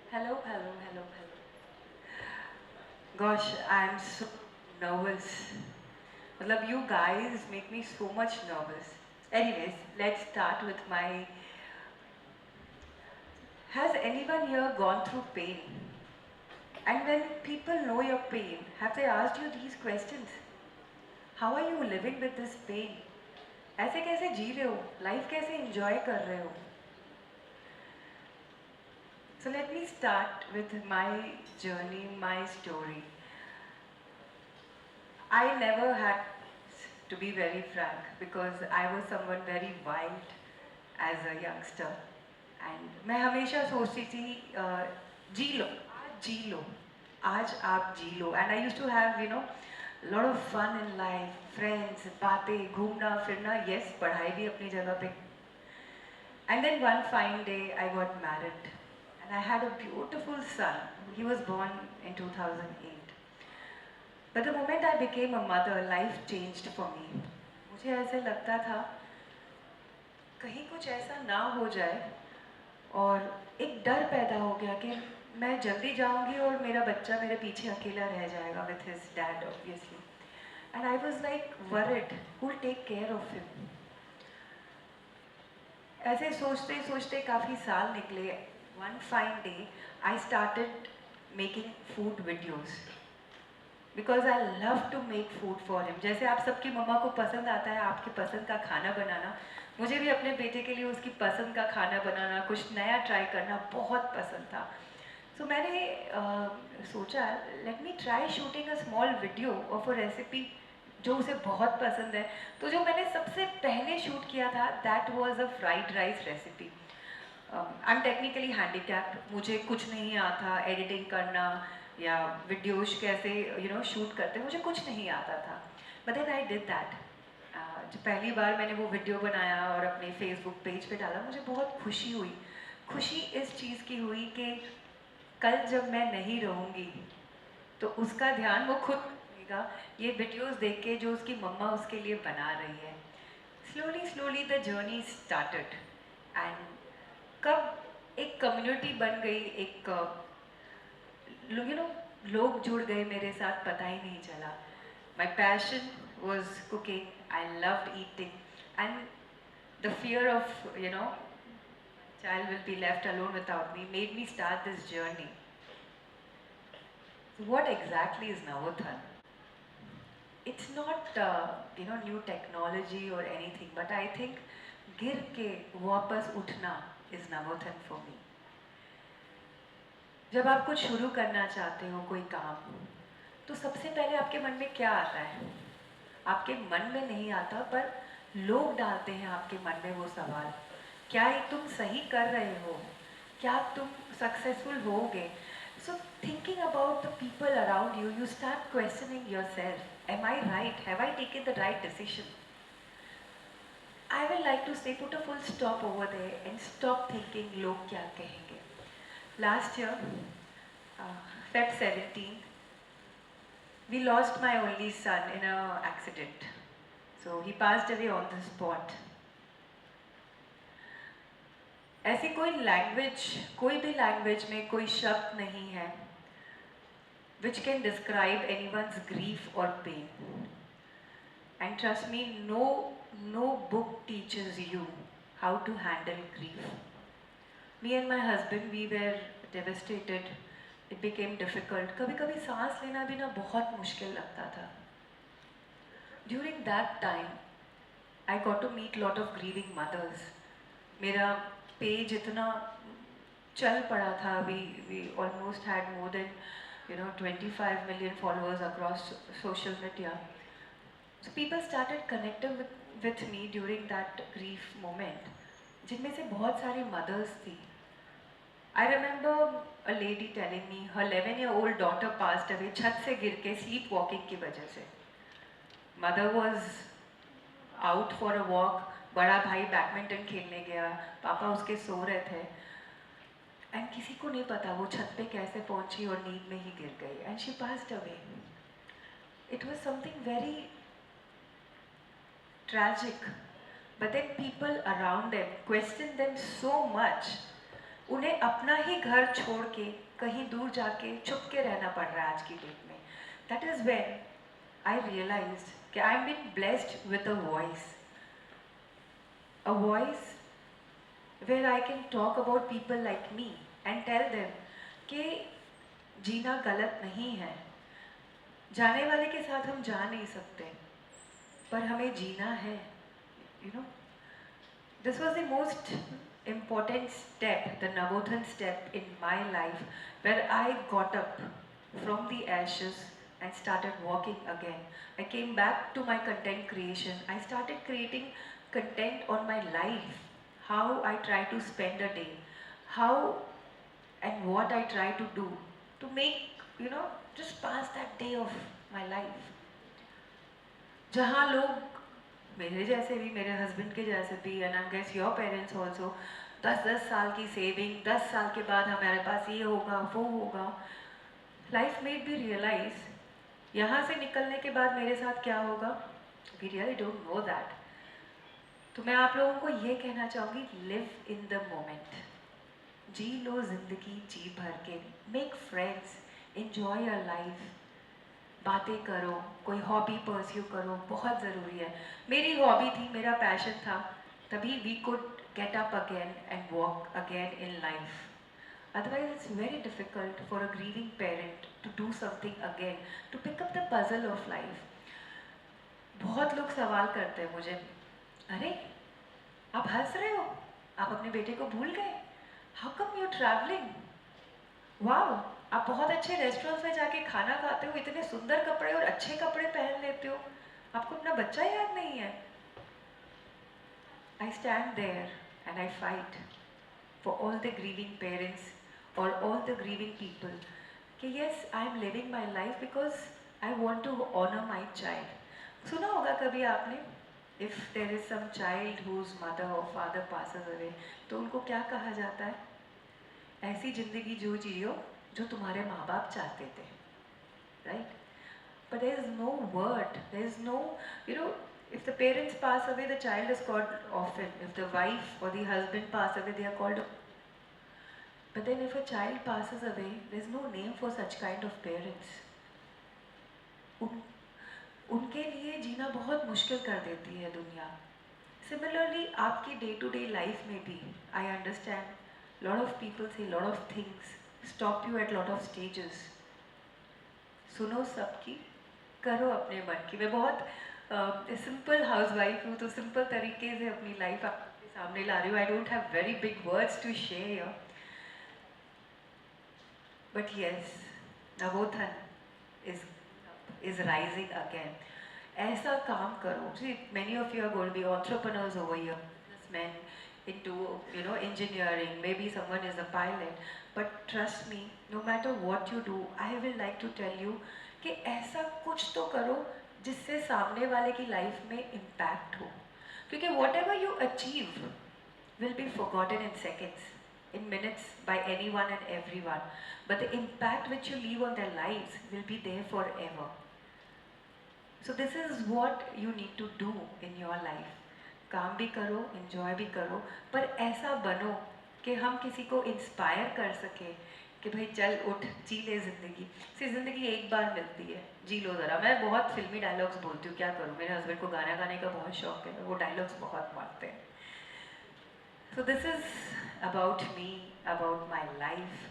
Hello, hello, hello, hello. Gosh, I'm so nervous. Matlab, you guys make me so much nervous. Anyways, let's start with my. Has anyone here gone through pain? And when people know your pain, have they asked you these questions? How are you living with this pain? ऐसे कैसे जी रहे हो? Life कैसे enjoy कर रहे हो? So let me start with my journey, my story. I never had, to be very frank, because I was someone very wild as a youngster. And मैं हमेशा सोचती थी जी लो आज जी लो आज आप जी लो and I used to have lot of fun in life, friends, बातें, घूमना फिरना, yes, पढ़ाई भी अपनी जगह पे. And then one fine day I got married and I had a beautiful son. He was born in 2008. But the moment I became a mother, life changed for me. मुझे ऐसे लगता था कहीं कुछ ऐसा ना हो जाए और एक डर पैदा हो गया कि मैं जल्दी जाऊंगी और मेरा बच्चा मेरे पीछे अकेला रह जाएगा with his dad obviously. And I was like worried, who will take care of him? ऐसे सोचते सोचते काफ़ी साल निकले. One fine day, I started making food videos. Because I love to make food for him. जैसे आप सबकी मम्मा को पसंद आता है आपकी पसंद का खाना बनाना, मुझे भी अपने बेटे के लिए उसकी पसंद का खाना बनाना, कुछ नया ट्राई करना बहुत पसंद था. सो मैंने सोचा let me try shooting a small video of a recipe जो उसे बहुत पसंद है. तो जो मैंने सबसे पहले शूट किया था that was a fried rice recipe. I am technically handicapped, मुझे कुछ नहीं आता एडिटिंग करना या वीडियोज कैसे शूट करते, मुझे कुछ नहीं आता था. But then I did that. जब पहली बार मैंने वो वीडियो बनाया और अपने फेसबुक पेज पे डाला, मुझे बहुत खुशी हुई. खुशी इस चीज़ की हुई कि कल जब मैं नहीं रहूँगी तो उसका ध्यान वो खुद रखेगा, ये वीडियोस देख के जो उसकी मम्मा उसके लिए बना रही है. Slowly slowly the journey started. And कब एक कम्युनिटी बन गई, एक लोग जुड़ गए मेरे साथ, पता ही नहीं चला. My passion was cooking, I loved eating and the fear of child will be left alone without me made me start this journey. So what exactly is Navothan? It's not new technology or anything, but I think गिर के वापस उठना is Navothan for me. जब आप कुछ शुरू करना चाहते हो कोई काम, तो सबसे पहले आपके मन में क्या आता है? आपके मन में नहीं आता, पर लोग डालते हैं आपके मन में वो सवाल. क्या ये तुम सही कर रहे हो? क्या तुम सक्सेसफुल होगे? So thinking about the people around you, you start questioning yourself. Am I right? Have I taken the right decision? I will like to say put a full stop over there and stop thinking log kya kahenge. Last year, Feb 17th, we lost my only son in an accident. So he passed away on the spot. ऐसी कोई language, कोई भी language में कोई शब्द नहीं है which can describe anyone's grief or pain. And trust me, no book teaches you how to handle grief. Me and my husband, we were devastated. It became difficult. कभी कभी सांस लेना भी ना बहुत मुश्किल लगता था. During that time, I got to meet lot of grieving mothers. मेरा पेज इतना चल पड़ा था. We almost had more than 25 million followers across social media. So people started connecting with me during that grief moment, जिनमें से बहुत सारी mothers थी. I remember a lady telling me her 11-year-old daughter passed away छत से गिर के sleep walking की वजह से. Mother was out for a walk, बड़ा भाई बैडमिंटन खेलने गया, पापा उसके सो रहे थे. एंड किसी को नहीं पता वो छत पे कैसे पहुंची और नींद में ही गिर गई. And she passed away. It was something very tragic. But then people around them questioned them so much उन्हें अपना ही घर छोड़ के कहीं दूर जाके छुप के रहना पड़ रहा है आज की डेट में. That is when I realise कि I am been blessed with a voice where I can talk about people like me and tell them कि जीना गलत नहीं है. जाने वाले के साथ हम जा नहीं सकते, पर हमें जीना है. You know, this was the most important step, the Navothan step in my life, where I got up from the ashes and started walking again. I came back to my content creation. I started creating content on my life, how I try to spend a day, how and what I try to do to make, you know, just pass that day of my life. जहाँ लोग मेरे जैसे भी, मेरे husband के जैसे भी, and I guess your parents also, 10-10 साल की सेविंग, 10 साल के बाद हमारे पास ये होगा वो होगा. लाइफ मेड बी रियलाइज यहाँ से निकलने के बाद मेरे साथ क्या होगा, we really don't know that. तो मैं आप लोगों को ये कहना चाहूँगी, लिव इन द मोमेंट. जी लो जिंदगी जी भर के. Make friends, enjoy your life. बातें करो, कोई हॉबी परस्यू करो, बहुत ज़रूरी है. मेरी हॉबी थी, मेरा पैशन था, तभी we could get up again and walk again in life. Otherwise, it's very difficult for a grieving parent to do something again, to pick up the puzzle of life. बहुत लोग सवाल करते हैं मुझे, अरे आप हंस रहे हो, आप अपने बेटे को भूल गए, how come you travelling, wow आप बहुत अच्छे रेस्टोरेंट्स में जाके खाना खाते हो, इतने सुंदर कपड़े और अच्छे कपड़े पहन लेते हो, आपको अपना बच्चा याद नहीं है. I stand there and I fight for all the grieving parents or all the grieving people. कि yes, I am living my life because I want to honor my child. सुना होगा कभी आपने, if there is some child whose mother or father passes away, तो उनको क्या कहा जाता है, ऐसी जिंदगी जो जियो जो तुम्हारे माँ बाप चाहते थे, right? But there is no word, there is no, you know, if the parents pass away, the child is called orphan. If the wife or the husband pass away, they are called. But then if a child passes away, there is no name for such kind of parents. उनके लिए जीना बहुत मुश्किल कर देती है दुनिया. Similarly, आपकी day to day life में भी, I understand, lot of people say lot of things, stop you at lot of stages. सुनो सबकी, करो अपने मन की. मैं बहुत सिंपल हाउसवाइफ हूँ, तो सिंपल तरीके से अपनी लाइफ आपके सामने ला रही हूँ. I don't have very big words to share, but yes, Navotthan is rising again. ऐसा काम करो. See, many of you are going to be entrepreneurs over here, businessmen into, you know, engineering. Maybe someone is a pilot. But trust me, no matter what you do, I will like to tell you कि ऐसा कुछ तो करो जिससे सामने वाले की life में इम्पैक्ट हो. क्योंकि whatever you achieve will be forgotten in seconds, in minutes, by anyone and everyone. But the impact which you leave on their lives will be there forever. So this is what you need to do in your life. काम भी करो, enjoy भी करो, पर ऐसा बनो कि हम किसी को इंस्पायर कर सके कि भाई चल उठ, जी ले ज़िंदगी. सी ज़िंदगी एक बार मिलती है, जी लो ज़रा. मैं बहुत फिल्मी डायलॉग्स बोलती हूँ, क्या करूँ, मेरे हस्बैंड को गाना गाने का बहुत शौक है, वो डायलॉग्स बहुत मारते हैं. So this is about me, about my life.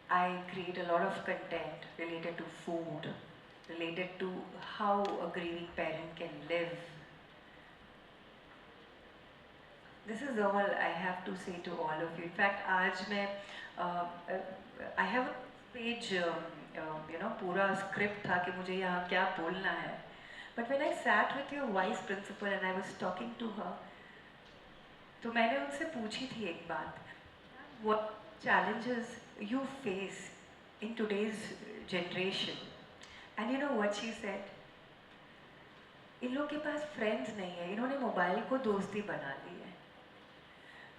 I create a lot of content related to food, related to how a grieving parent can live. This is all I have to say to all of you. In fact, आज मैं I have a page, you know, पूरा script था कि मुझे यहाँ क्या बोलना है. But when I sat with your vice principal and I was talking to her, तो मैंने उनसे पूछी थी एक बात, what challenges you face in today's generation? And you know what she said? इन लोग के पास फ्रेंड्स नहीं है, इन्होंने मोबाइल को दोस्ती बना ली है.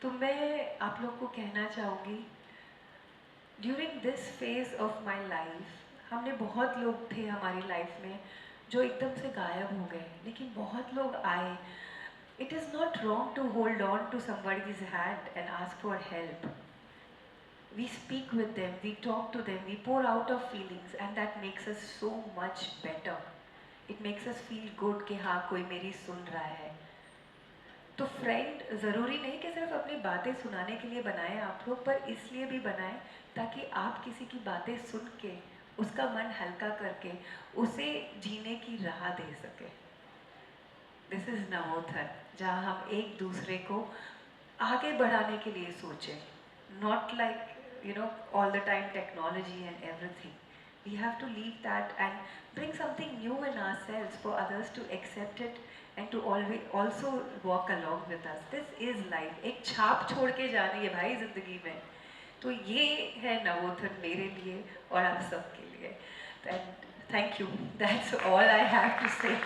तो मैं आप लोग को कहना चाहूँगी, during this phase of my life हमने बहुत लोग थे हमारी लाइफ में जो एकदम से गायब हो गए, लेकिन बहुत लोग आए. It is not wrong to hold on to somebody's hand and ask for help. We speak with them, we talk to them, we pour out our feelings, and that makes us so much better. It makes us feel good कि हाँ कोई मेरी सुन रहा है. तो friend ज़रूरी नहीं कि सिर्फ अपनी बातें सुनाने के लिए बनाएं आप लोग, पर इसलिए भी बनाएं ताकि आप किसी की बातें सुन के उसका मन हल्का करके उसे जीने की राह दे सके. दिस इज़ नवोत्थन, जहाँ हम एक दूसरे को आगे बढ़ाने के लिए सोचें. Not like all the time technology and everything. We have to leave that and bring something new in ourselves for others to accept it and to always also walk along with us. This is life. एक छाप छोड़ के जानी है भाई ज़िंदगी में. तो ये है नवोत्थन मेरे लिए और आप सबके लिए. And thank you. That's all I have to say.